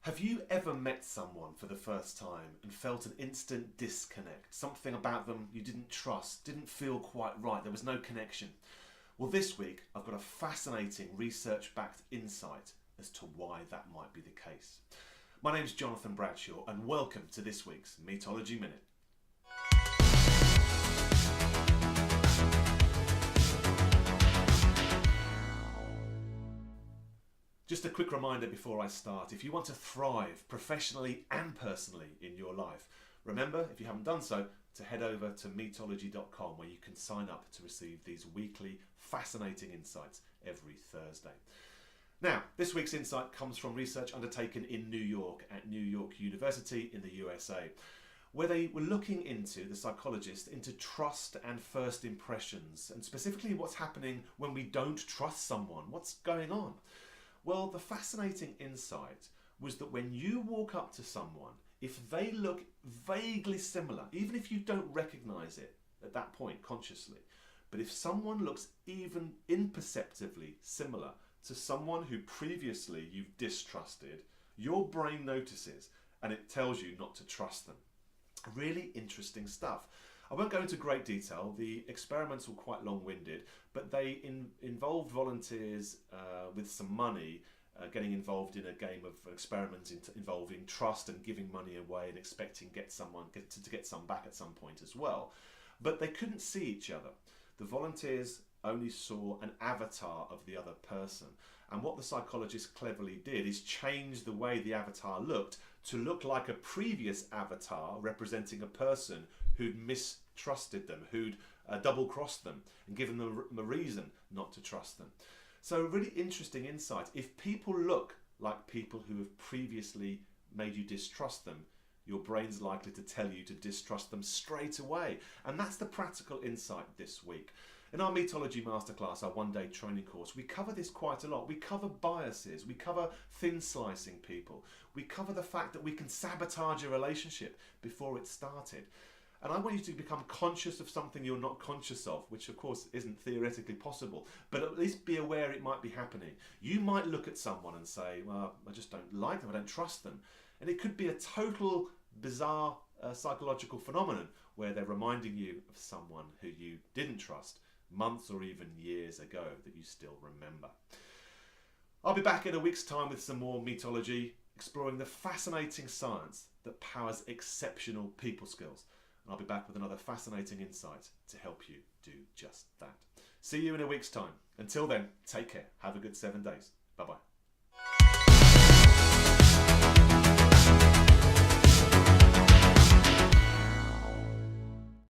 Have you ever met someone for the first time and felt an instant disconnect? Something about them you didn't trust, didn't feel quite right, there was no connection. Well, this week I've got a fascinating research-backed insight as to why that might be the case. My name's Jonathan Bradshaw and welcome to this week's Metology Minute. Just a quick reminder before I start, if you want to thrive professionally and personally in your life, remember, if you haven't done so, to head over to metology.com where you can sign up to receive these weekly fascinating insights every Thursday. Now, this week's insight comes from research undertaken in New York at New York University in the USA, where they were looking into, the psychologists, into trust and first impressions, and specifically what's happening when we don't trust someone. What's going on? Well, the fascinating insight was that when you walk up to someone, if they look vaguely similar, even if you don't recognize it at that point consciously, but if someone looks even imperceptibly similar to someone who previously you've distrusted, your brain notices and it tells you not to trust them. Really interesting stuff. I won't go into great detail. The experiments were quite long-winded, but they involved volunteers with some money getting involved in a game of experiments involving trust and giving money away and expecting to get some back at some point as well. But they couldn't see each other. The volunteers only saw an avatar of the other person. And what the psychologists cleverly did is change the way the avatar looked to look like a previous avatar representing a person who'd mistrusted them, who'd double-crossed them and given them a reason not to trust them. So really interesting insight. If people look like people who have previously made you distrust them, your brain's likely to tell you to distrust them straight away. And that's the practical insight this week. In our Metology Masterclass, our one-day training course, we cover this quite a lot. We cover biases, we cover thin slicing people, we cover the fact that we can sabotage a relationship before it started. And I want you to become conscious of something you're not conscious of, which of course isn't theoretically possible, but at least be aware it might be happening. You might look at someone and say, well, I just don't like them, I don't trust them. And it could be a total bizarre psychological phenomenon where they're reminding you of someone who you didn't trust months or even years ago that you still remember. I'll be back in a week's time with some more metology, exploring the fascinating science that powers exceptional people skills. And I'll be back with another fascinating insight to help you do just that. See you in a week's time. Until then, take care. Have a good 7 days. Bye-bye.